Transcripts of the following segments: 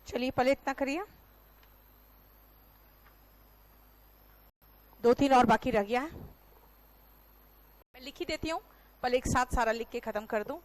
चलिए पहले इतना करिए, 2-3 और बाकी रह गया है। मैं लिख ही देती हूँ, पहले एक साथ सारा लिख के खत्म कर दूं।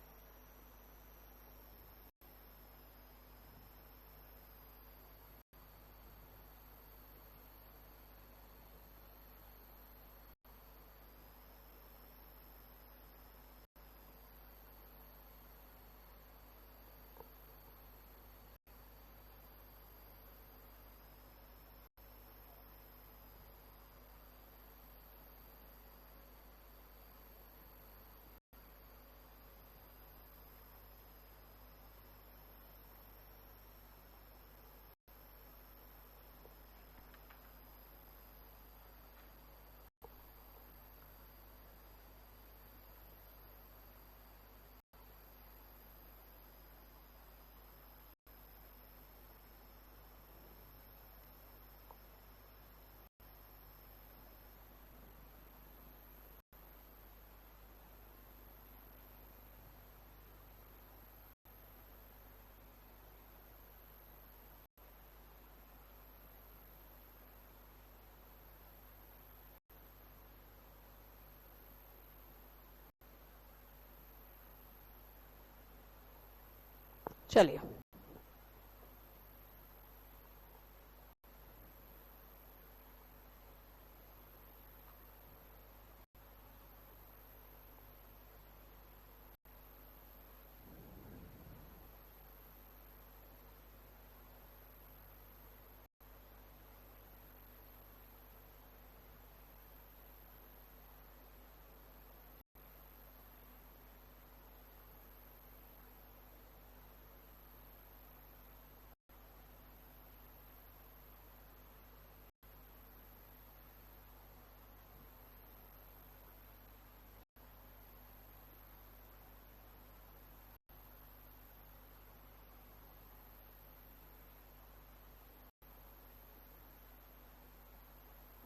चलिए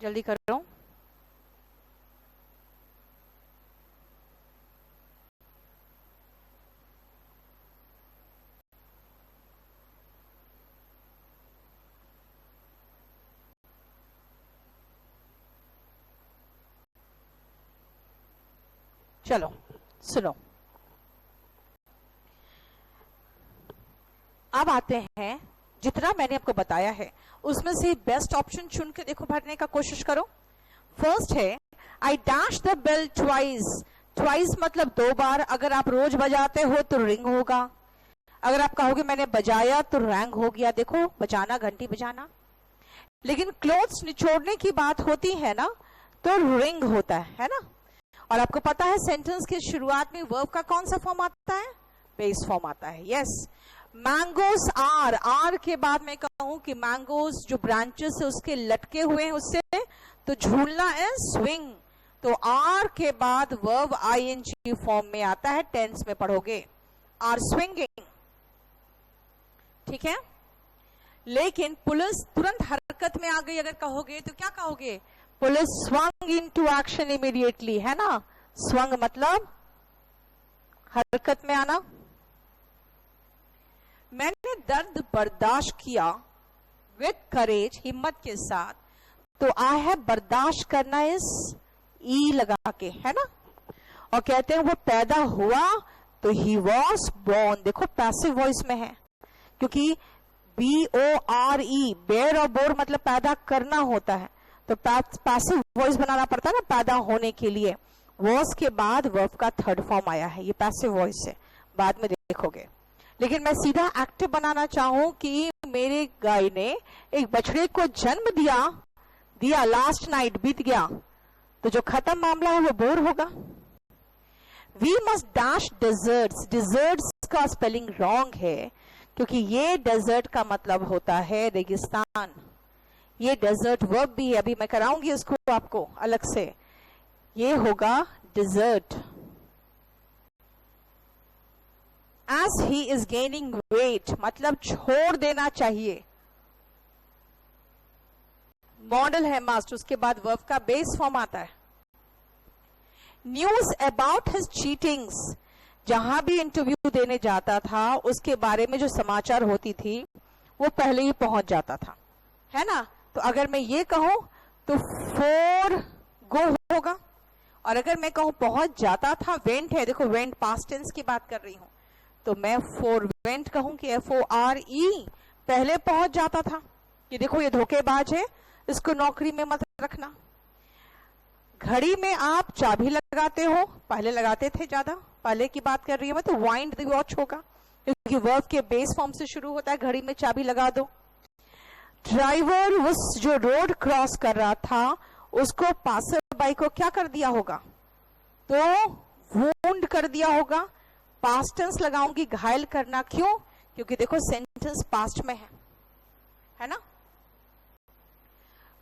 जल्दी कर रहा हूँ। चलो सुनो, अब आते हैं, जितना मैंने आपको बताया है उसमें से बेस्ट ऑप्शन चुन के देखो, भरने का कोशिश करो। फर्स्ट है I dash the bell twice. Twice मतलब 2 बार। अगर आप रोज बजाते हो तो रिंग होगा, अगर आप कहोगे मैंने बजाया तो रैंग हो गया। देखो बजाना, घंटी बजाना। लेकिन क्लोथ्स निचोड़ने की बात होती है ना तो रिंग होता है ना। और आपको पता है सेंटेंस के शुरुआत में वर्ब का कौन सा फॉर्म आता है? बेस फॉर्म आता है। यस, मैंगोस आर के बाद मैं कहूं कि मैंगोस जो ब्रांचेस है उसके लटके हुए हैं उससे, तो झूलना है स्विंग। तो आर के बाद वर्ब आईएनजी फॉर्म में आता है, टेंस में पढ़ोगे आर स्विंगिंग, ठीक है। लेकिन पुलिस तुरंत हरकत में आ गई अगर कहोगे तो क्या कहोगे? Police swung into action immediately, है ना। स्वंग मतलब हरकत में आना। मैंने दर्द बर्दाश्त किया विद करेज, हिम्मत के साथ। तो आई हैव बर्दाश्त करना इस ई लगा के, है ना। और कहते हैं वो पैदा हुआ तो ही वॉज बोर्न। देखो पैसिव वॉइस में है, क्योंकि BORE बेर और बोर मतलब पैदा करना होता है, तो पैसिव वॉइस बनाना पड़ता है ना पैदा होने के लिए। वॉज के बाद वर्ब का थर्ड फॉर्म आया है, ये पैसिव वॉइस है, बाद में देखोगे। लेकिन मैं सीधा एक्टिव बनाना चाहूं कि मेरे गाय ने एक बछड़े को जन्म दिया लास्ट नाइट बीत गया, तो जो खत्म मामला है वो बोर होगा। We must dash desserts. Desserts का स्पेलिंग रॉन्ग है, क्योंकि ये डेजर्ट का मतलब होता है रेगिस्तान। ये डेजर्ट वर्ब भी है, अभी मैं कराऊंगी इसको आपको अलग से। ये होगा desert. As he is gaining weight मतलब छोड़ देना चाहिए। मॉडल है मस्ट, उसके बाद वर्ब का बेस फॉर्म आता है। न्यूज अबाउट हिज चीटिंग्स, जहां भी इंटरव्यू देने जाता था उसके बारे में जो समाचार होती थी वो पहले ही पहुंच जाता था, है ना। तो अगर मैं ये कहूं तो फोर गो होगा, और अगर मैं कहूं पहुंच जाता था, वेंट है, देखो वेंट पास्ट टेंस की बात कर रही हूं, तो मैं फोर वेंट कहूं कि FORE, पहले पहुंच जाता था। कि देखो ये धोखेबाज है, इसको नौकरी में मत रखना। घड़ी में आप चाबी लगाते हो, पहले लगाते थे, ज्यादा पहले की बात कर रही हूं मैं, तो वाइंड द वॉच होगा, क्योंकि वर्ब के बेस फॉर्म से शुरू होता है, घड़ी में चाबी लगा दो। ड्राइवर उस जो रोड क्रॉस कर रहा था उसको पासर बाई को क्या कर दिया होगा, तो वुंड कर दिया होगा। पास्ट टेंस लगाऊंगी, घायल करना, क्यों, क्योंकि देखो सेंटेंस पास्ट में है ना।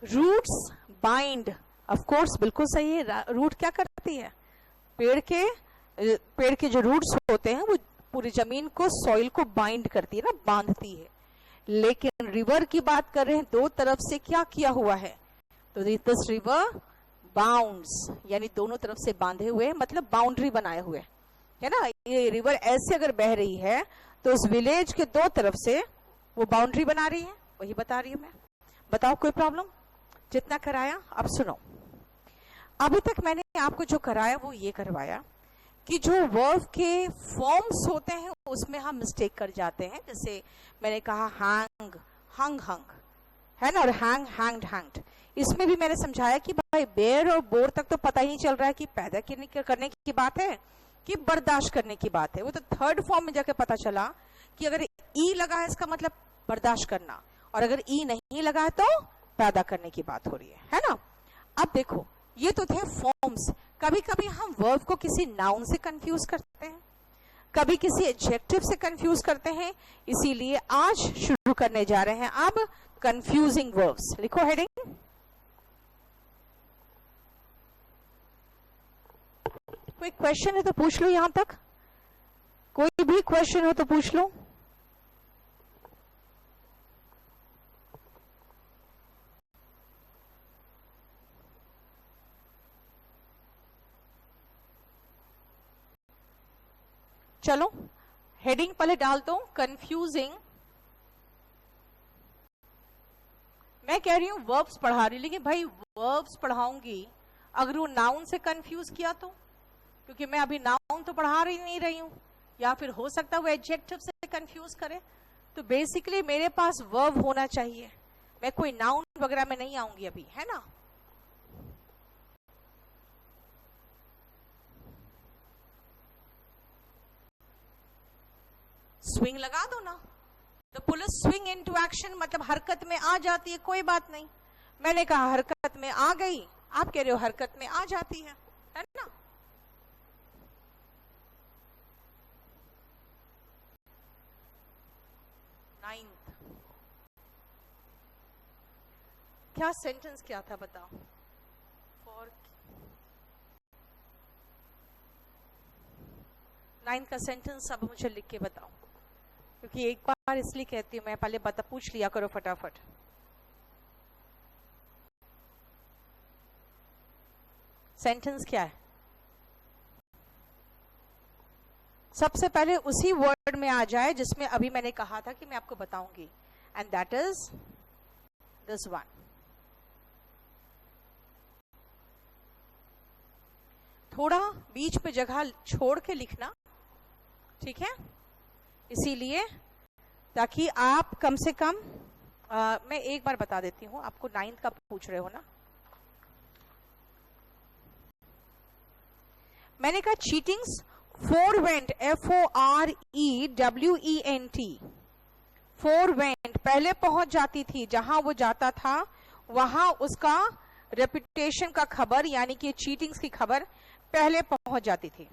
रूट्स बाइंड, ऑफ कोर्स बिल्कुल सही है, रूट क्या करती है, पेड़ के जो रूट्स होते हैं वो पूरी जमीन को, सॉइल को बाइंड करती है ना, बांधती है। लेकिन रिवर की बात कर रहे हैं, दो तरफ से क्या किया हुआ है, तो दिस रिवर बाउंड्स, यानी दोनों तरफ से बांधे हुए, मतलब बाउंड्री बनाए हुए, है ना। ये रिवर ऐसे अगर बह रही है तो उस विलेज के दो तरफ से वो बाउंड्री बना रही है, वही बता रही हूं मैं। बताओ कोई प्रॉब्लम, जितना कराया। अब सुनो, अभी तक मैंने आपको जो कराया वो ये करवाया कि जो वर्ब के फॉर्म्स होते हैं उसमें हम मिस्टेक कर जाते हैं। जैसे मैंने कहा हैंग, हंग हंग, है ना, और हैंग हैंग्ड हैंग्ड। इसमें भी मैंने समझाया कि भाई बेर और बोर तक तो पता ही नहीं चल रहा है कि पैदा करने की बात है कि बर्दाश्त करने की बात है। वो तो थर्ड फॉर्म में जाके पता चला कि अगर ई लगा है इसका मतलब बर्दाश्त करना, और अगर ई नहीं लगा है तो पैदा करने की बात हो रही है ना। अब देखो, ये तो थे फॉर्म्स। कभी कभी हम वर्ब को किसी नाउन से कंफ्यूज करते हैं, कभी किसी एडजेक्टिव से कंफ्यूज करते हैं, इसीलिए आज शुरू करने जा रहे हैं अब कंफ्यूजिंग वर्ब्स। लिखो हेडिंग, कोई क्वेश्चन है तो पूछ लो, यहां तक कोई भी क्वेश्चन हो तो पूछ लो। चलो हेडिंग पहले डाल दो, कंफ्यूजिंग। मैं कह रही हूं वर्ब्स पढ़ा रही हूं, लेकिन भाई वर्ब्स पढ़ाऊंगी अगर वो नाउन से कंफ्यूज किया तो, क्योंकि मैं अभी नाउन तो पढ़ा रही नहीं रही हूं, या फिर हो सकता है वो एडजेक्टिव से कंफ्यूज करे। तो बेसिकली मेरे पास वर्ब होना चाहिए, मैं कोई नाउन वगैरह में नहीं आऊंगी अभी, है ना। स्विंग लगा दो ना, तो पुलिस स्विंग इनटू एक्शन, मतलब हरकत में आ जाती है, कोई बात नहीं। मैंने कहा हरकत में आ गई, आप कह रहे हो हरकत में आ जाती है ना। नाइन्थ, क्या सेंटेंस क्या था बताओ। फॉर नाइन्थ का सेंटेंस अब मुझे लिख के बताओ, क्योंकि एक बार इसलिए कहती हूँ मैं, पहले पूछ लिया करो फटाफट। सेंटेंस क्या है, सबसे पहले उसी वर्ड में आ जाए जिसमें अभी मैंने कहा था कि मैं आपको बताऊंगी, and that is this one. थोड़ा बीच में जगह छोड़ के लिखना, ठीक है, इसीलिए ताकि आप कम से कम मैं एक बार बता देती हूं आपको, नाइन्थ का पूछ रहे हो ना। मैंने कहा चीटिंग्स, फोरवेंट, FOREWENT, फोरवेंट पहले पहुंच जाती थी, जहां वो जाता था वहां उसका रेपुटेशन का खबर, यानी कि चीटिंग्स की खबर पहले पहुंच जाती थी।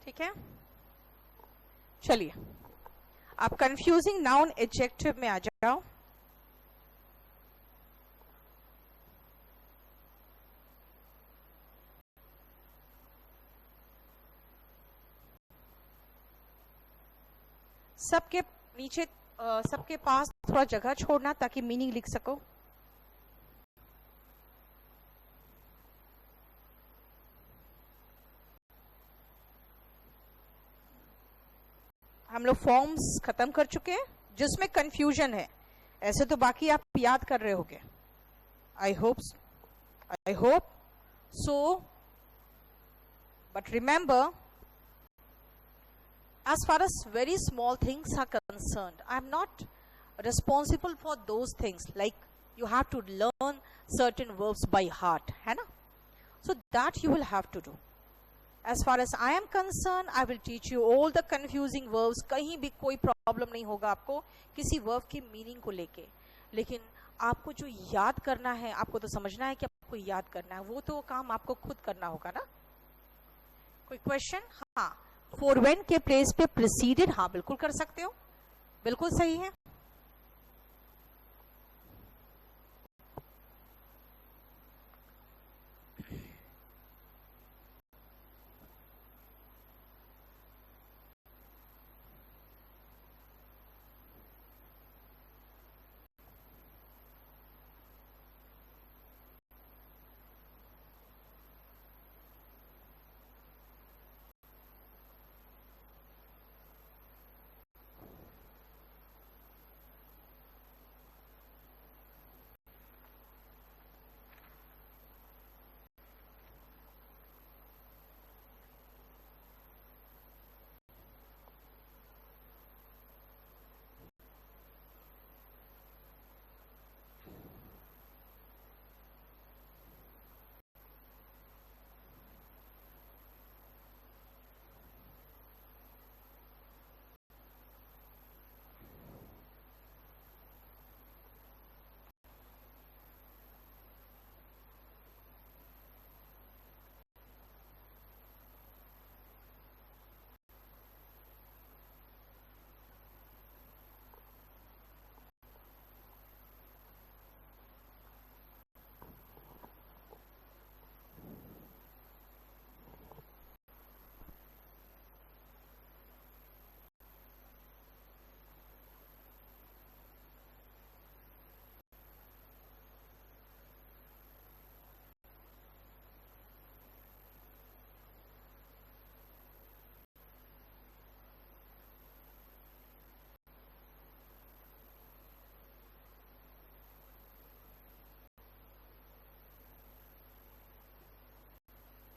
ठीक है, चलिए आप कंफ्यूजिंग नाउन एडजेक्टिव में आ जाओ। सबके नीचे सबके पास थोड़ा जगह छोड़ना ताकि मीनिंग लिख सको। हम लोग फॉर्म्स खत्म कर चुके हैं जिसमें कंफ्यूजन है। ऐसे तो बाकी आप याद कर रहे होगे, I hope so. But remember, as far as very small things are concerned, I am not responsible for those things, like you have to learn certain verbs by heart, है ना? So that you will have to do. As far as I am concerned, I will teach you all the confusing verbs. कहीं भी कोई problem नहीं होगा आपको किसी verb के मीनिंग को लेके, लेकिन आपको जो याद करना है, आपको तो समझना है कि आपको याद करना है, वो तो काम आपको खुद करना होगा ना। कोई क्वेश्चन? हाँ, फॉर व्हेन के प्लेस पे प्रिसीडेड, हाँ बिल्कुल कर सकते हो, बिल्कुल सही है।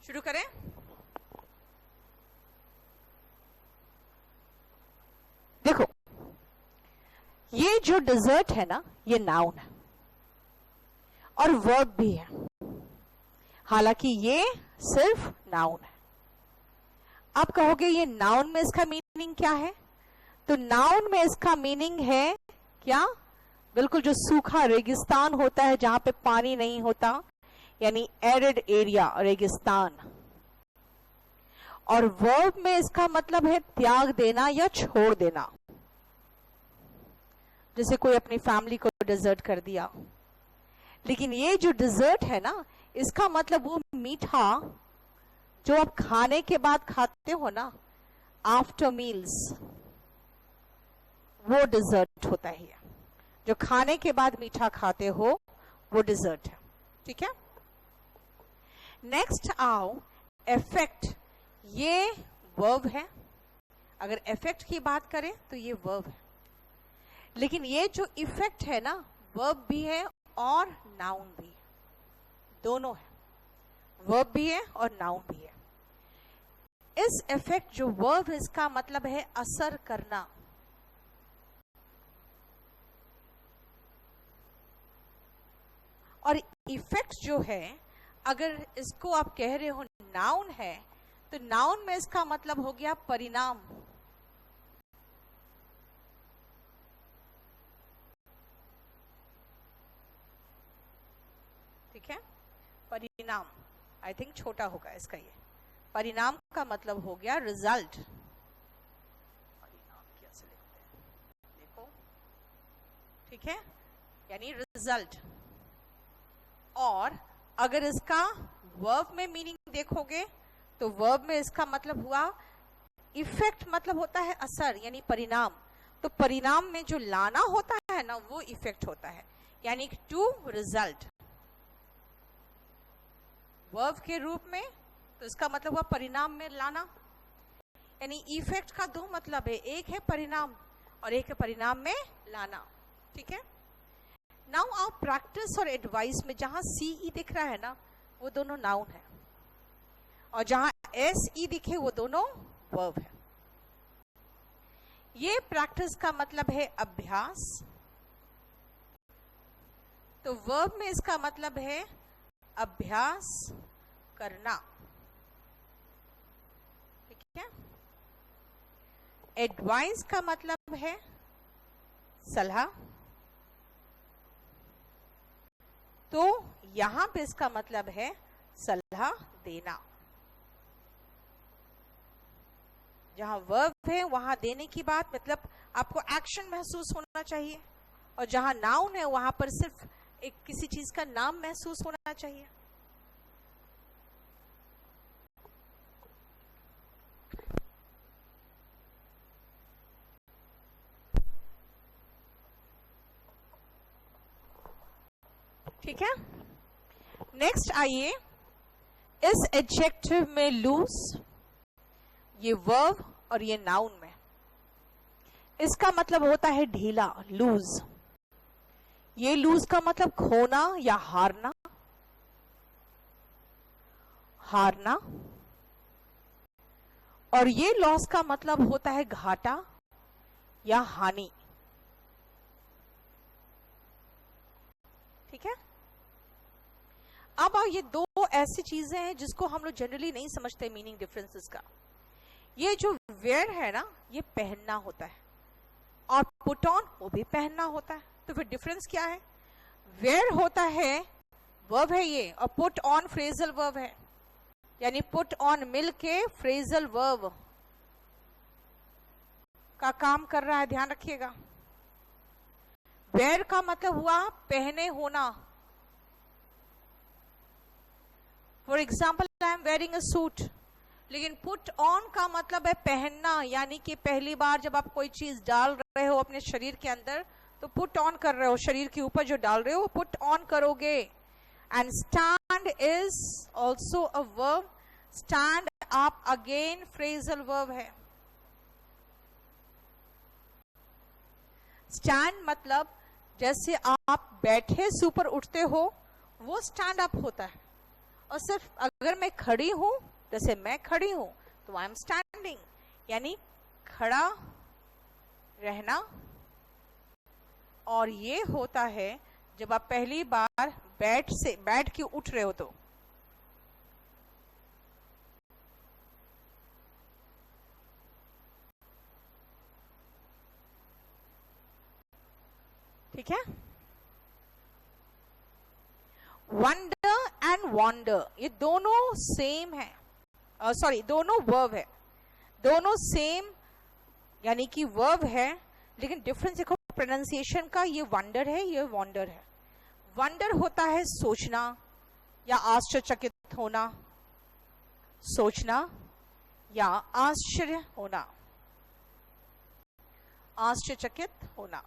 शुरू करें? देखो, ये जो डिजर्ट है ना, ये नाउन है और वर्ब भी है, हालांकि ये सिर्फ नाउन है। आप कहोगे ये नाउन में इसका मीनिंग क्या है? तो नाउन में इसका मीनिंग है क्या? बिल्कुल जो सूखा रेगिस्तान होता है जहां पे पानी नहीं होता, यानी एरिड एरिया, रेगिस्तान। और वर्ब में इसका मतलब है त्याग देना या छोड़ देना, जैसे कोई अपनी फैमिली को डिजर्ट कर दिया। लेकिन ये जो डिजर्ट है ना, इसका मतलब वो मीठा जो आप खाने के बाद खाते हो ना, आफ्टर मील्स, वो डिजर्ट होता है। जो खाने के बाद मीठा खाते हो वो डिजर्ट है, ठीक है। नेक्स्ट आओ, इफेक्ट। ये वर्ब है, अगर इफेक्ट की बात करें तो ये वर्ब है, लेकिन ये जो इफेक्ट है ना, वर्ब भी है और नाउन भी है, दोनों है, वर्ब भी है और नाउन भी है। इस इफेक्ट जो वर्ब, इसका मतलब है असर करना। और इफेक्ट जो है, अगर इसको आप कह रहे हो नाउन है, तो नाउन में इसका मतलब हो गया परिणाम। ठीक है, परिणाम, आई थिंक छोटा होगा इसका, ये परिणाम का मतलब हो गया रिजल्ट। परिणाम कैसे लिखते हैं, देखो, ठीक है, यानी रिजल्ट। और अगर इसका वर्ब में मीनिंग देखोगे तो वर्ब में इसका मतलब हुआ इफेक्ट, मतलब होता है असर यानी परिणाम। तो परिणाम में जो लाना होता है ना, वो इफेक्ट होता है, यानी टू रिजल्ट वर्ब के रूप में, तो इसका मतलब हुआ परिणाम में लाना। यानी इफेक्ट का दो मतलब है, एक है परिणाम और एक है परिणाम में लाना। ठीक है, नाउ आप प्रैक्टिस और एडवाइस में जहां सीई दिख रहा है ना, वो दोनों नाउन है, और जहां एसई दिखे वो दोनों वर्ब है। ये प्रैक्टिस का मतलब है अभ्यास, तो वर्ब में इसका मतलब है अभ्यास करना। ठीक है, एडवाइस का मतलब है सलाह, तो यहां पे इसका मतलब है सलाह देना। जहां वर्ब है वहां देने की बात मतलब आपको एक्शन महसूस होना चाहिए, और जहां नाउन है वहां पर सिर्फ एक किसी चीज का नाम महसूस होना चाहिए। ठीक है, नेक्स्ट आइए, इस एडजेक्टिव में लूज, ये वर्ब और ये नाउन में, इसका मतलब होता है ढीला, लूज। ये लूज का मतलब खोना या हारना, हारना, और ये लॉस का मतलब होता है घाटा या हानि। ठीक है, अब ये दो ऐसी चीजें हैं जिसको हम लोग जनरली नहीं समझते मीनिंग डिफरेंसेस का। ये जो वेयर है ना, ये पहनना होता है, और पुट ऑन वो भी पहनना होता है। तो फिर डिफरेंस क्या है? वेयर होता है वर्ब है ये, और पुट ऑन फ्रेजल वर्ब है, यानी पुट ऑन मिल के फ्रेजल वर्ब का काम कर रहा है, ध्यान रखिएगा। वेयर का मतलब हुआ पहने होना। For example I am wearing a suit, लेकिन पुट ऑन का मतलब है पहनना, यानी कि पहली बार जब आप कोई चीज डाल रहे हो अपने शरीर के अंदर तो पुट ऑन कर रहे हो, शरीर के ऊपर जो डाल रहे हो वो पुट ऑन करोगे। And stand is also a verb, stand up again phrasal verb है। स्टैंड मतलब जैसे आप बैठे से ऊपर उठते हो वो स्टैंड अप होता है, और सिर्फ अगर मैं खड़ी हूं, जैसे मैं खड़ी हूं तो आई एम स्टैंडिंग, यानी खड़ा रहना। और ये होता है जब आप पहली बार बैठ के उठ रहे हो तो। ठीक है, वंडर एंड वॉन्डर ये दोनों सेम है, सॉरी दोनों वर्ब है, दोनों सेम यानी कि वर्ब है, लेकिन डिफरेंस देखो प्रोनाउंसिएशन का। ये वंडर है, ये वॉन्डर है। वंडर होता है सोचना या आश्चर्यचकित होना, सोचना या आश्चर्य होना, आश्चर्यचकित होना।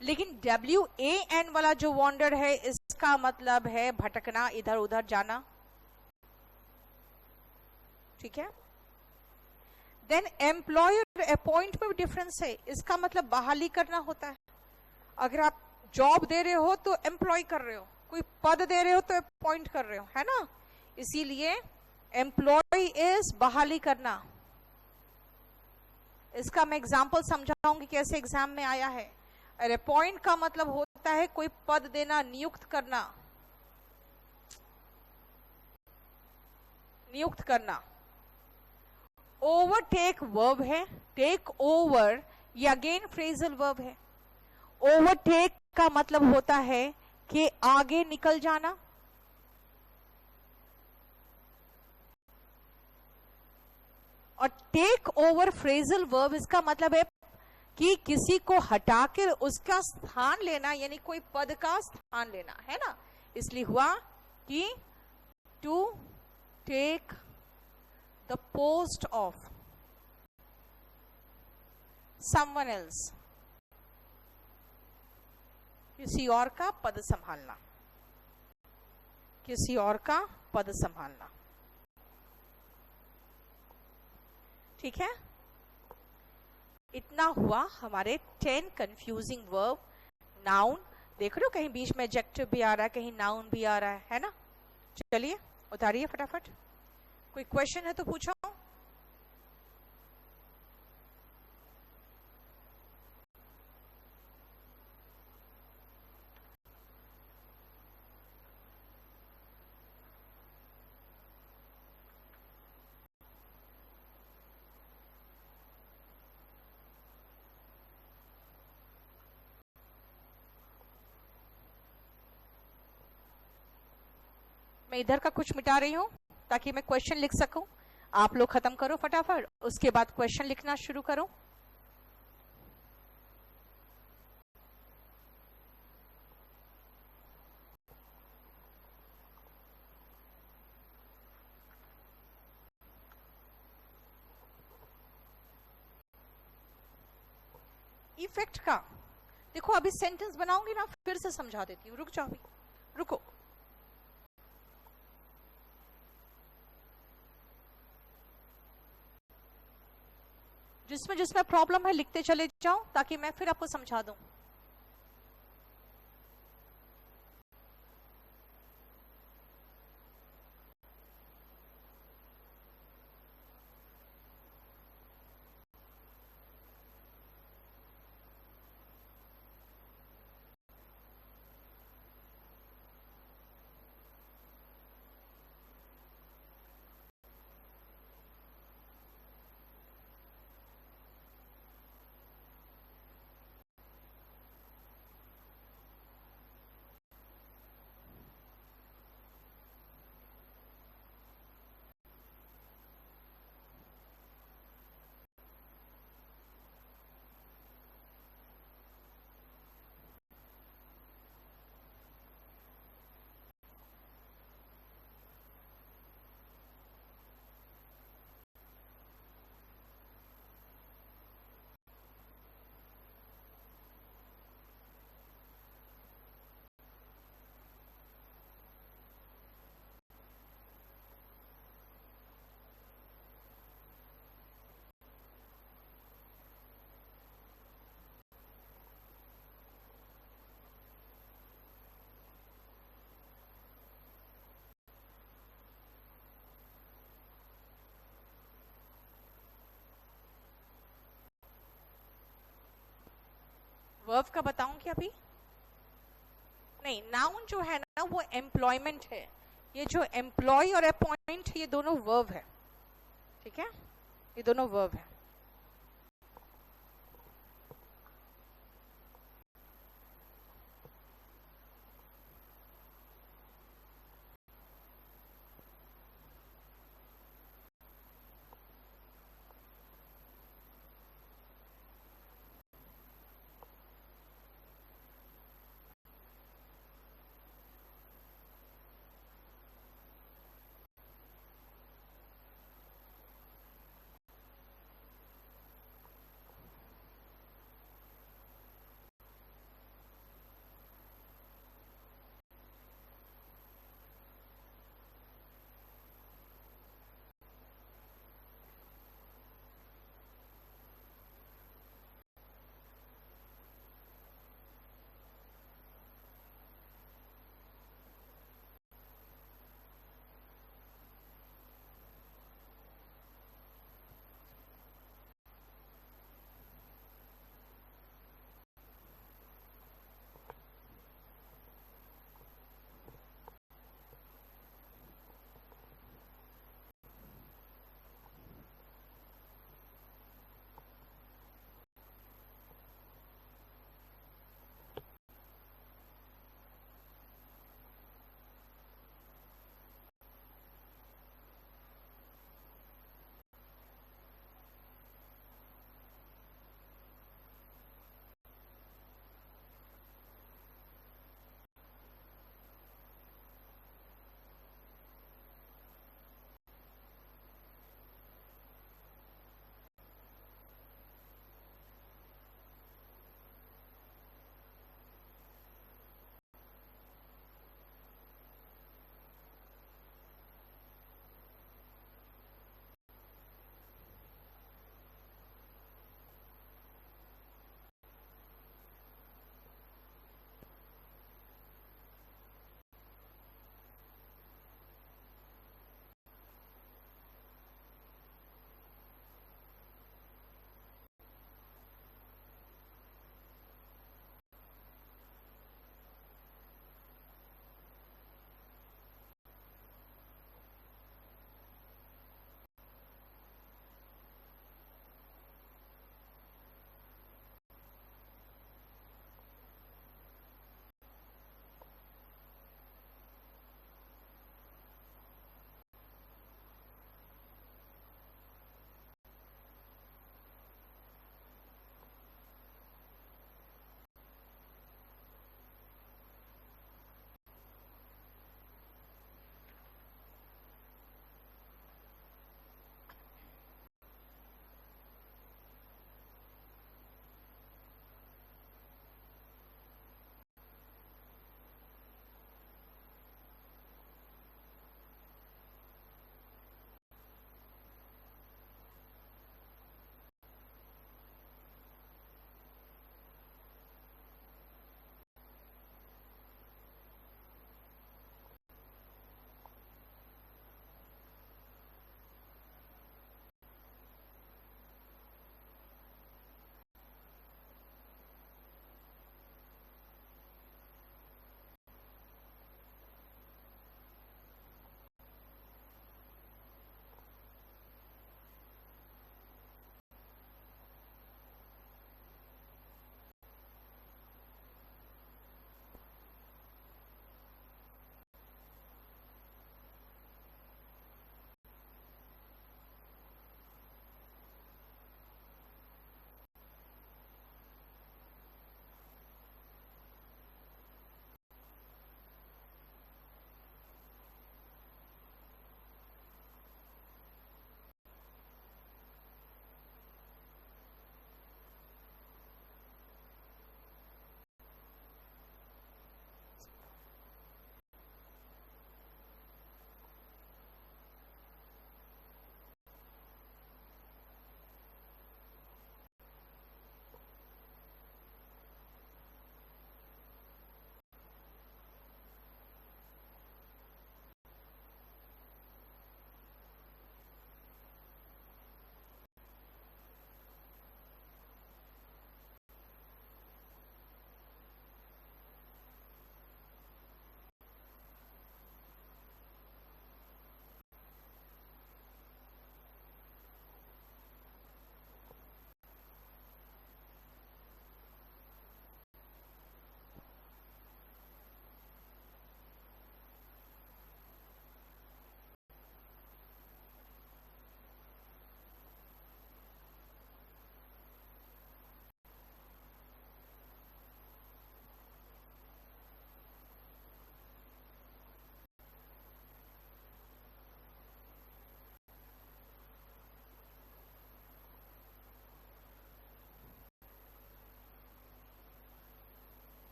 लेकिन WAN वाला जो वॉन्डर है इसका मतलब है भटकना, इधर उधर जाना। ठीक है, देन एम्प्लॉयर अपॉइंट में भी डिफरेंस है, इसका मतलब बहाली करना होता है। अगर आप जॉब दे रहे हो तो एम्प्लॉय कर रहे हो, कोई पद दे रहे हो तो अपॉइंट कर रहे हो, है ना। इसीलिए एम्प्लॉय इज बहाली करना। इसका मैं एग्जांपल समझाऊंगी कैसे एग्जाम में आया है। और अपॉइंट का मतलब होता है कोई पद देना, नियुक्त करना, नियुक्त करना। ओवरटेक वर्ब है, टेक ओवर ये अगेन फ्रेजल वर्ब है। ओवरटेक का मतलब होता है कि आगे निकल जाना, और टेक ओवर फ्रेजल वर्ब इसका मतलब है कि किसी को हटाकर उसका स्थान लेना, यानी कोई पद का स्थान लेना, है ना। इसलिए हुआ कि to take the post of someone else, किसी और का पद संभालना, किसी और का पद संभालना। ठीक है, इतना हुआ हमारे 10 कंफ्यूजिंग वर्ब। नाउन देख रहे हो, कहीं बीच में एडजेक्टिव भी आ रहा है, कहीं नाउन भी आ रहा है ना। चलिए उतारिए फटाफट, कोई क्वेश्चन है तो पूछो। मैं इधर का कुछ मिटा रही हूं ताकि मैं क्वेश्चन लिख सकूं। आप लोग खत्म करो फटाफट, उसके बाद क्वेश्चन लिखना शुरू करो। इफेक्ट का देखो, अभी सेंटेंस बनाऊंगी ना, फिर से समझा देती हूँ। रुक जाओ अभी, रुको। जिसमें जिसमें प्रॉब्लम है लिखते चले जाओ ताकि मैं फिर आपको समझा दूं। वर्ब का बताऊं क्या अभी? नहीं, नाउन जो है ना वो एम्प्लॉयमेंट है। ये जो एम्प्लॉय और अपॉइंट, ये दोनों वर्ब है। ठीक है, ये दोनों वर्ब है।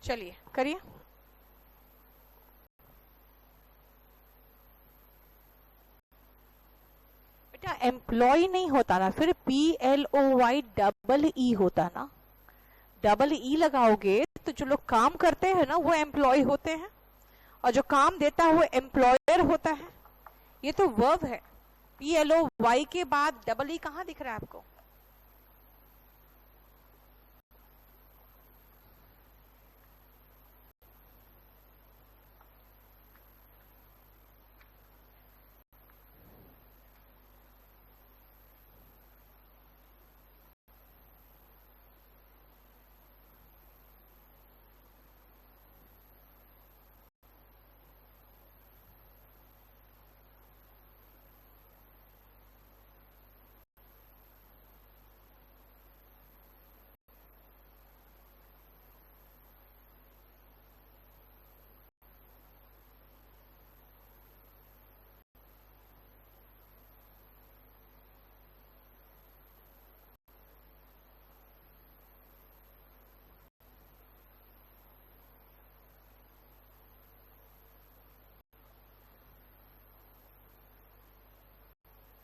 चलिए करिए। बेटा एम्प्लॉय नहीं होता ना, फिर PLOY डबल E होता ना। डबल E लगाओगे तो जो लोग काम करते हैं ना वो एम्प्लॉय होते हैं, और जो काम देता है वो एम्प्लॉयर होता है। ये तो वर्ब है। PLOY के बाद डबल E कहां दिख रहा है आपको?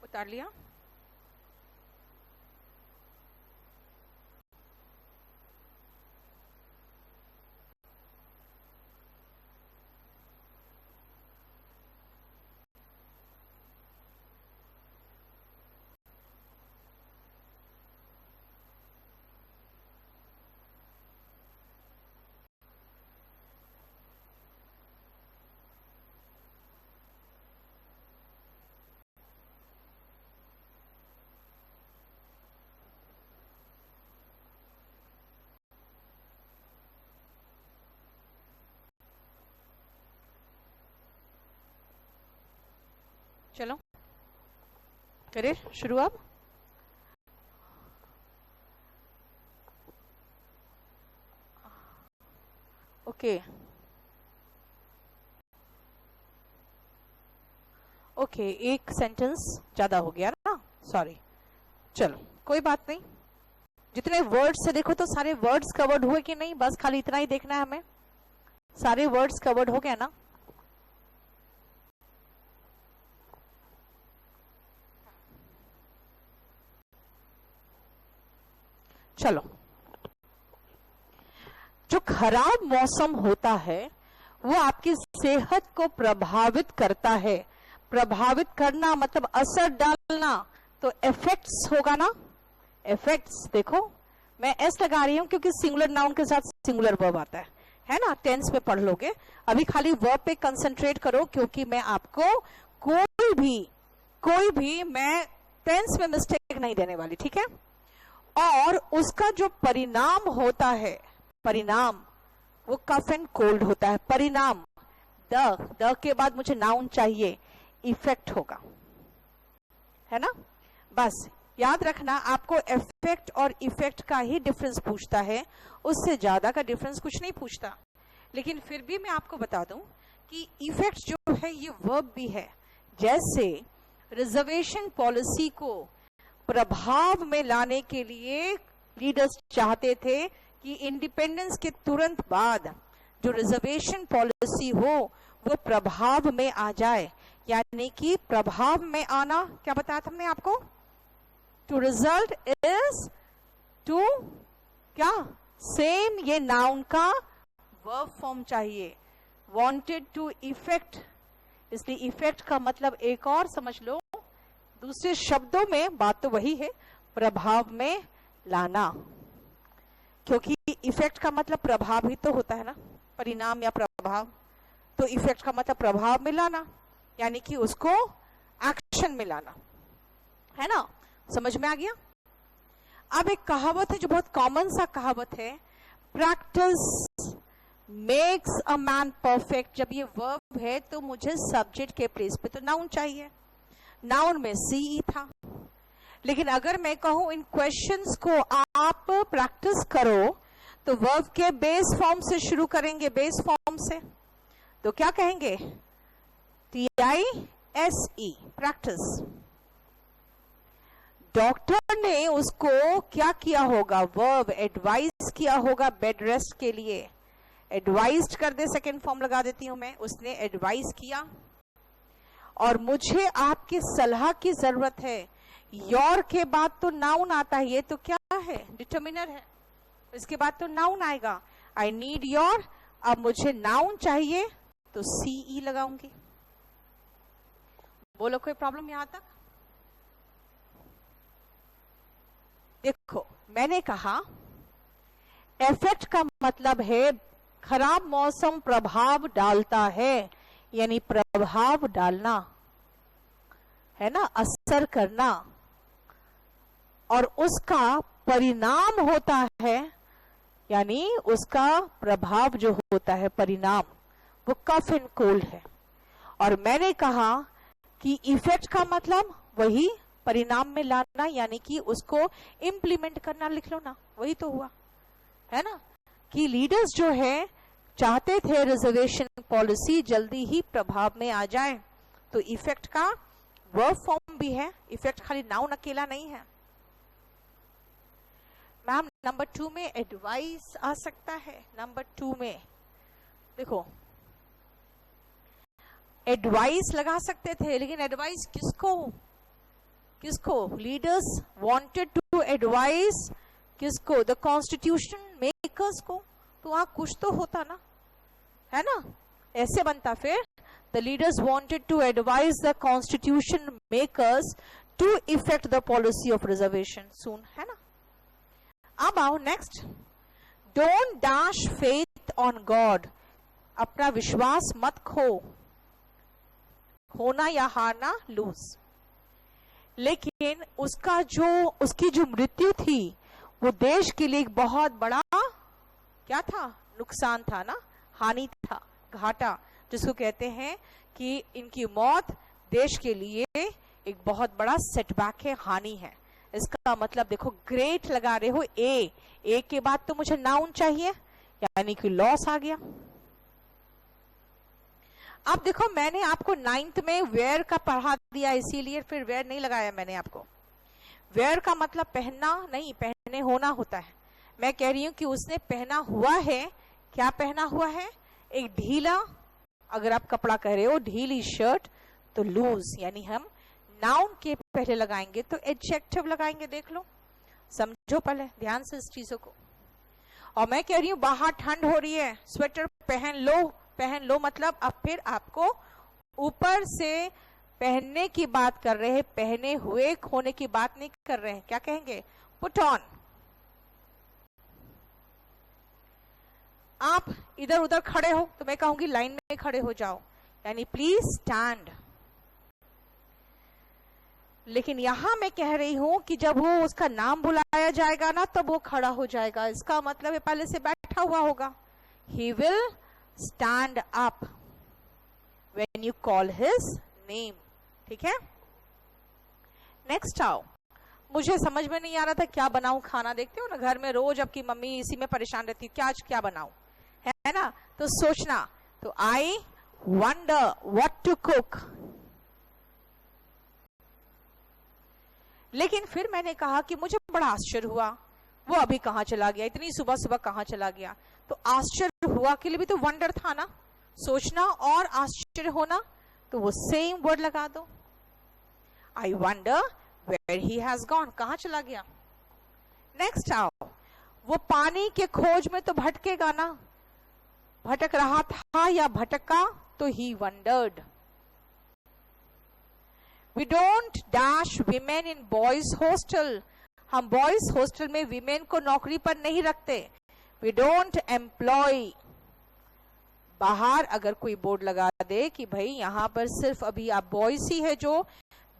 उतार लिया? चलो करिए शुरू अब। ओके ओके, एक सेंटेंस ज्यादा हो गया ना, सॉरी। चलो कोई बात नहीं। जितने वर्ड्स से देखो तो सारे वर्ड्स कवर्ड हुए कि नहीं, बस खाली इतना ही देखना है हमें। सारे वर्ड्स कवर्ड हो गया ना? चलो, जो खराब मौसम होता है वो आपकी सेहत को प्रभावित करता है। प्रभावित करना मतलब असर डालना, तो इफेक्ट्स होगा ना। इफेक्ट्स देखो, मैं एस लगा रही हूं क्योंकि सिंगुलर नाउन के साथ सिंगुलर वर्ब आता है ना। टेंस में पढ़ लोगे। अभी खाली वर्ब पे कंसंट्रेट करो, क्योंकि मैं आपको कोई भी मैं टेंस में मिस्टेक नहीं देने वाली, ठीक है। और उसका जो परिणाम होता है, परिणाम वो कफ एंड कोल्ड होता है। परिणाम द के बाद मुझे नाउन चाहिए, इफेक्ट होगा, है ना। बस याद रखना, आपको इफेक्ट और इफेक्ट का ही डिफरेंस पूछता है, उससे ज्यादा का डिफरेंस कुछ नहीं पूछता। लेकिन फिर भी मैं आपको बता दूं कि इफेक्ट जो है ये वर्ब भी है। जैसे रिजर्वेशन पॉलिसी को प्रभाव में लाने के लिए लीडर्स चाहते थे कि इंडिपेंडेंस के तुरंत बाद जो रिजर्वेशन पॉलिसी हो वो प्रभाव में आ जाए। यानी कि प्रभाव में आना क्या बताया था हमने आपको? टू रिजल्ट इज टू क्या? सेम, ये नाउन का वर्ब फॉर्म चाहिए। वांटेड टू इफेक्ट, इसलिए इफेक्ट का मतलब एक और समझ लो, दूसरे शब्दों में बात तो वही है, प्रभाव में लाना। क्योंकि इफेक्ट का मतलब प्रभाव ही तो होता है ना, परिणाम या प्रभाव। तो इफेक्ट का मतलब प्रभाव में लाना, यानी कि उसको एक्शन में लाना, है ना। समझ में आ गया? अब एक कहावत है जो बहुत कॉमन सा कहावत है, practice makes a man perfect. जब ये वर्ब है तो मुझे सब्जेक्ट के प्लेस पे तो नाउन चाहिए। नाउन में सीई था, लेकिन अगर मैं कहूं इन क्वेश्चंस को आप प्रैक्टिस करो तो वर्ब के बेस फॉर्म से शुरू करेंगे। बेस फॉर्म से तो क्या कहेंगे? TISE, practice. डॉक्टर ने उसको क्या किया होगा? वर्ब एडवाइस किया होगा बेड रेस्ट के लिए, एडवाइज्ड कर दे, सेकेंड फॉर्म लगा देती हूं मैं, उसने एडवाइस किया और मुझे आपकी सलाह की जरूरत है। योर के बाद तो नाउन आता है, ये तो क्या है, डिटर्मिनर है, इसके बाद तो नाउन आएगा। आई नीड योर, अब मुझे नाउन चाहिए तो सीई लगाऊंगी। बोलो कोई प्रॉब्लम यहां तक? देखो मैंने कहा इफेक्ट का मतलब है खराब मौसम प्रभाव डालता है, यानी प्रभाव डालना है ना, असर करना, और उसका परिणाम होता है, यानी उसका प्रभाव जो होता है परिणाम, वो कफ एंड कोल्ड है। और मैंने कहा कि इफेक्ट का मतलब वही परिणाम में लाना, यानी कि उसको इंप्लीमेंट करना, लिख लो ना, वही तो हुआ है ना, कि लीडर्स जो है चाहते थे रिजर्वेशन पॉलिसी जल्दी ही प्रभाव में आ जाए, तो इफेक्ट का वर्ब फॉर्म भी है, इफेक्ट खाली नाउन अकेला नहीं है। मैम नंबर 2 में एडवाइस आ सकता है, नंबर 2 में देखो एडवाइस लगा सकते थे, लेकिन एडवाइस किसको, किसको, लीडर्स वांटेड टू एडवाइस किसको, द कॉन्स्टिट्यूशन मेकर्स को, तो वहां कुछ तो होता ना, है ना, ऐसे बनता फिर, the leaders wanted to advise the constitution makers to effect the policy of reservation soon, है ना। अब आओ next, don't dash faith on God, अपना विश्वास मत खो, होना या हारना, लूज। लेकिन उसका जो उसकी जो मृत्यु थी वो देश के लिए एक बहुत बड़ा क्या था, नुकसान था ना, हानि था, घाटा, जिसको कहते हैं कि इनकी मौत देश के लिए एक बहुत बड़ा सेटबैक है, हानि है। इसका मतलब देखो ग्रेट लगा रहे हो, ए के बाद तो मुझे नाउन चाहिए, यानी कि लॉस आ गया। अब देखो मैंने आपको 9th में वेयर का पढ़ा दिया, इसीलिए फिर वेयर नहीं लगाया मैंने आपको। वेयर का मतलब पहनना नहीं, पहने होना होता है। मैं कह रही हूं कि उसने पहना हुआ है, क्या पहना हुआ है, एक ढीला, अगर आप कपड़ा कह रहे हो ढीली शर्ट तो लूज, यानी हम नाउन के पहले लगाएंगे तो एडजेक्टिव लगाएंगे, देख लो, समझो पहले ध्यान से इस चीजों को। और मैं कह रही हूं बाहर ठंड हो रही है, स्वेटर पहन लो, पहन लो मतलब अब फिर आपको ऊपर से पहनने की बात कर रहे हैं, पहने हुए खोने की बात नहीं कर रहे हैं, क्या कहेंगे, पुट ऑन। आप इधर उधर खड़े हो तो मैं कहूंगी लाइन में खड़े हो जाओ, यानी प्लीज स्टैंड। लेकिन यहां मैं कह रही हूं कि जब वो उसका नाम बुलाया जाएगा ना तब वो खड़ा हो जाएगा, इसका मतलब है पहले से बैठा हुआ होगा। He will stand up when you call his name, ठीक है। नेक्स्ट आओ, मुझे समझ में नहीं आ रहा था क्या बनाऊं खाना, देखते हो ना घर में रोज आपकी मम्मी इसी में परेशान रहती है, क्या आज क्या बनाऊं, है ना, तो सोचना, तो I wonder what to cook. लेकिन फिर मैंने कहा कि मुझे बड़ा आश्चर्य हुआ, वो अभी कहां चला गया, इतनी सुबह सुबह कहां चला गया, तो आश्चर्य हुआ के लिए भी तो वंडर था ना, सोचना और आश्चर्य होना, तो वो सेम वर्ड लगा दो, I wonder where he has gone, कहां चला गया। नेक्स्ट आओ, वो पानी के खोज में तो भटकेगा ना, भटक रहा था या भटका, तो he wondered. We don't dash women in boys hostel, हम बॉयज हॉस्टल में विमेन को नौकरी पर नहीं रखते। We don't employ, बाहर अगर कोई बोर्ड लगा दे कि भाई यहाँ पर सिर्फ अभी आप बॉयज ही है जो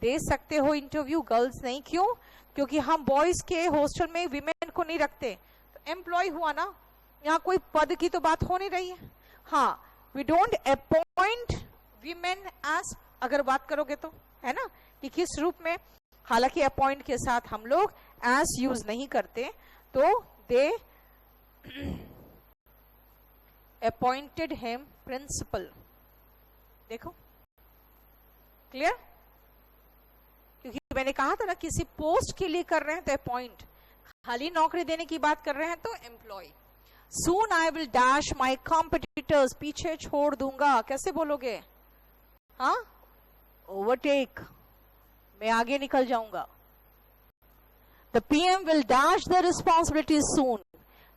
दे सकते हो इंटरव्यू, गर्ल्स नहीं, क्यों, क्योंकि हम बॉयज के हॉस्टल में विमेन को नहीं रखते, तो एम्प्लॉय हुआ ना, यहाँ कोई पद की तो बात हो नहीं रही है। हाँ, we don't appoint women as, अगर बात करोगे तो, है ना, कि किस रूप में, हालांकि अपॉइंट के साथ हम लोग एज यूज नहीं करते, तो दे अपॉइंटेड हिम प्रिंसिपल, देखो क्लियर, क्योंकि मैंने कहा था ना किसी पोस्ट के लिए कर रहे हैं तो अपॉइंट, खाली नौकरी देने की बात कर रहे हैं तो employ. Soon I will dash my competitors. पीछे छोड़ दूंगा. कैसे बोलोगे? हाँ? Overtake. मैं आगे निकल जाऊंगा. The PM will dash the responsibilities soon.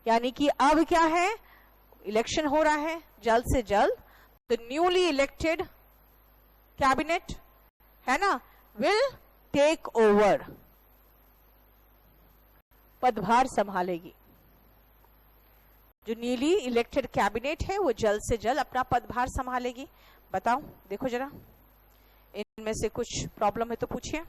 यानी कि अब क्या है? इलेक्शन हो रहा है जल्द से जल्द. The newly elected cabinet है ना, will take over. पदभार संभालेगी. जो न्यूली इलेक्टेड कैबिनेट है वो जल्द से जल्द अपना पदभार संभालेगी. बताओ, देखो जरा, इनमें से कुछ प्रॉब्लम है तो पूछिए.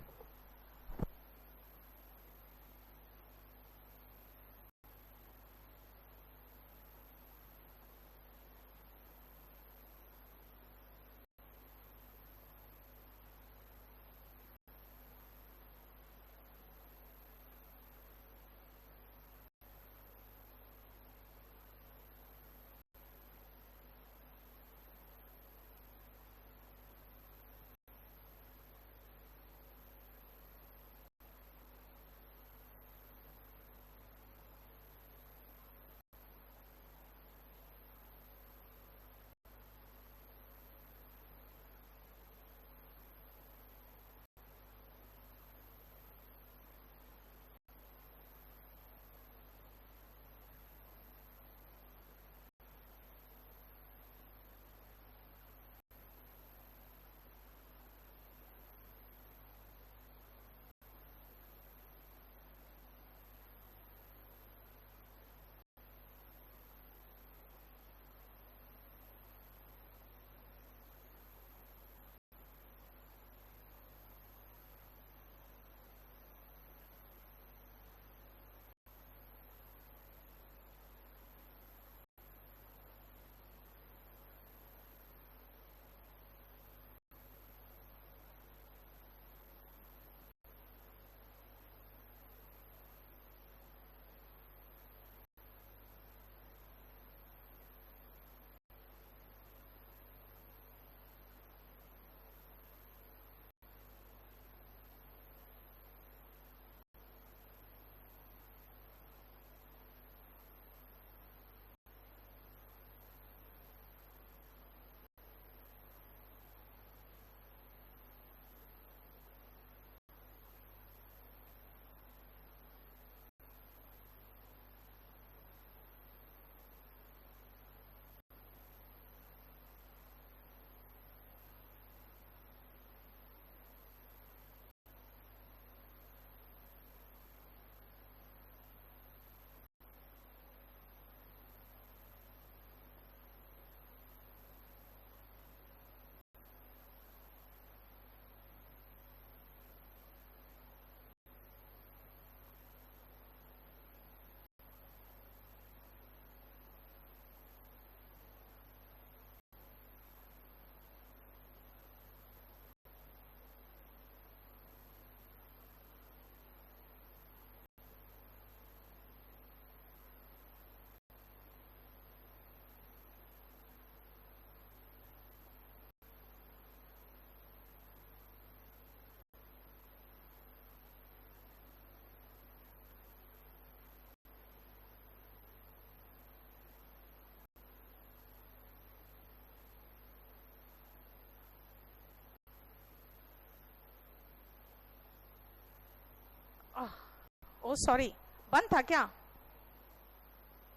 ओ सॉरी, बंद था क्या?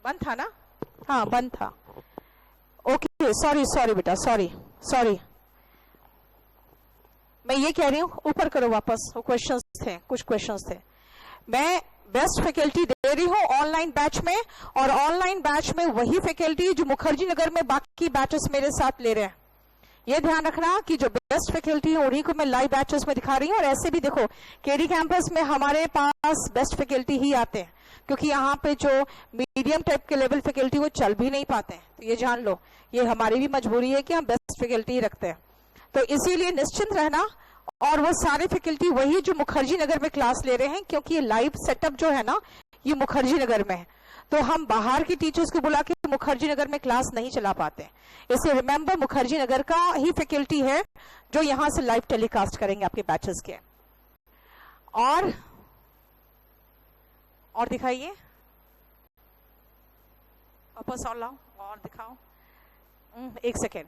बंद था ना? हाँ बंद था. ओके, सॉरी सॉरी बेटा, सॉरी सॉरी. मैं ये कह रही हूँ, ऊपर करो वापस. वो क्वेश्चंस थे, कुछ क्वेश्चंस थे. मैं बेस्ट फैकल्टी दे रही हूँ ऑनलाइन बैच में, और ऑनलाइन बैच में वही फैकल्टी जो मुखर्जी नगर में बाकी बैचेस मेरे साथ ले रहे हैं. ये ध्यान रखना कि जो बेस्ट फैकल्टी है उन्हीं को मैं लाइव बैचेस में दिखा रही हूँ. और ऐसे भी देखो, केडी कैंपस में हमारे पास बेस्ट फैकल्टी ही आते हैं, क्योंकि यहाँ पे जो मीडियम टाइप के लेवल फैकल्टी वो चल भी नहीं पाते हैं. तो ये जान लो, ये हमारी भी मजबूरी है कि हम बेस्ट फैकल्टी ही रखते हैं. तो इसीलिए निश्चिंत रहना. और वो सारे फैकल्टी वही जो मुखर्जी नगर में क्लास ले रहे हैं, क्योंकि ये लाइव सेटअप जो है ना, ये मुखर्जी नगर में है. तो हम बाहर की टीचर्स को बुला के मुखर्जी नगर में क्लास नहीं चला पाते. इसलिए रिमेंबर, मुखर्जी नगर का ही फैकल्टी है जो यहां से लाइव टेलीकास्ट करेंगे आपके बैचेस के. और दिखाइए. वापस और लाओ और दिखाओ। एक सेकेंड।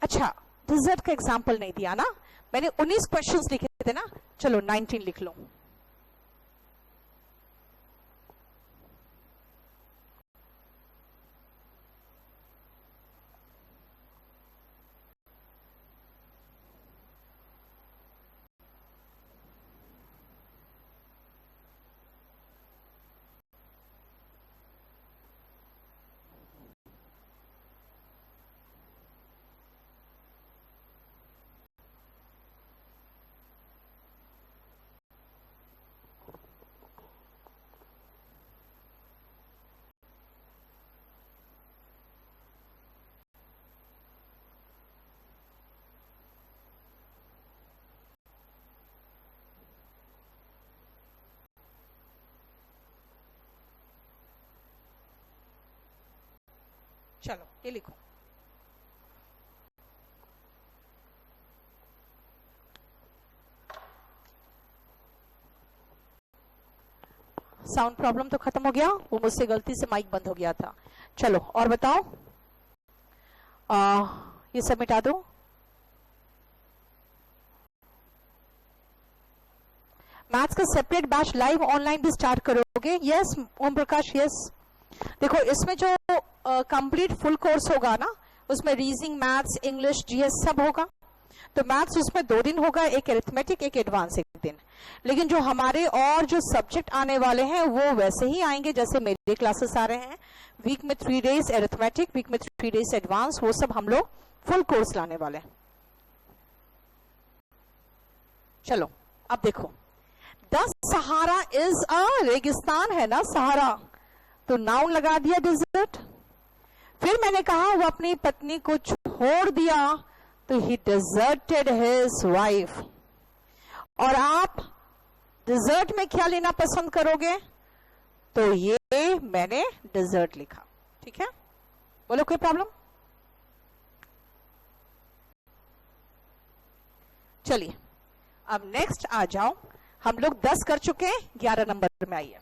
अच्छा, डिजर्ट का एग्जाम्पल नहीं दिया ना, मैंने 19 क्वेश्चंस लिखे थे ना, चलो 19 लिख लो। चलो ये लिखो। साउंड प्रॉब्लम तो खत्म हो गया, वो मुझसे गलती से माइक बंद हो गया था। चलो और बताओ, ये सब मिटा दो। मैथ्स का सेपरेट बैच लाइव ऑनलाइन भी स्टार्ट करोगे? Yes Om Prakash, yes. देखो इसमें जो कंप्लीट फुल कोर्स होगा ना, उसमें रीजनिंग, मैथ्स, इंग्लिश, जीएस सब होगा। तो मैथ्स उसमें 2 दिन होगा, एक एरिथमेटिक, एक एडवांस एक दिन। लेकिन जो हमारे और जो सब्जेक्ट आने वाले हैं वो वैसे ही आएंगे जैसे मेरे क्लासेस आ रहे हैं। वीक में 3 डेज एरिथमेटिक, वीक में 3 डेज एडवांस, वो सब हम लोग फुल कोर्स लाने वाले हैं। चलो अब देखो, द सहारा इज अ रेगिस्तान है ना सहारा, तो नाउन लगा दिया डिजर्ट। फिर मैंने कहा वो अपनी पत्नी को छोड़ दिया, तो ही डिजर्टेड हिज वाइफ। और आप डिजर्ट में क्या लेना पसंद करोगे? तो ये मैंने डिजर्ट लिखा, ठीक है? बोलो कोई प्रॉब्लम? चलिए अब नेक्स्ट आ जाओ। हम लोग 10 कर चुके हैं, 11 नंबर में आइए।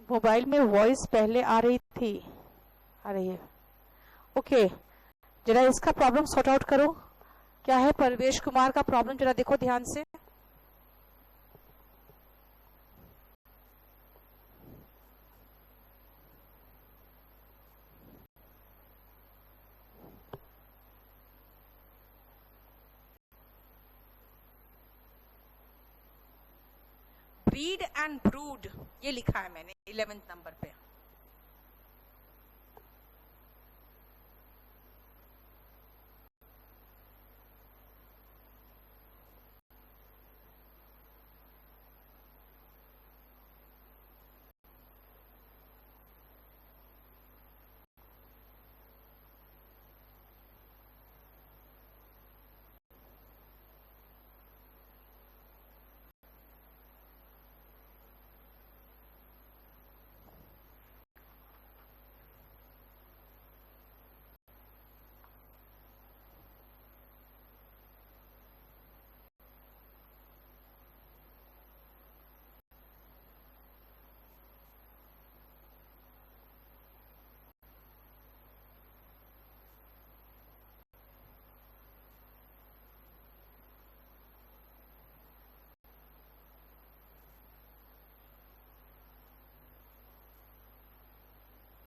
मोबाइल में वॉइस पहले आ रही थी, आ रही है। ओके, जरा इसका प्रॉब्लम सॉर्ट आउट करो। क्या है परवेश कुमार का प्रॉब्लम, जरा देखो ध्यान से। ब्रीड एंड ब्रूड ये लिखा है मैंने 11th नंबर पे।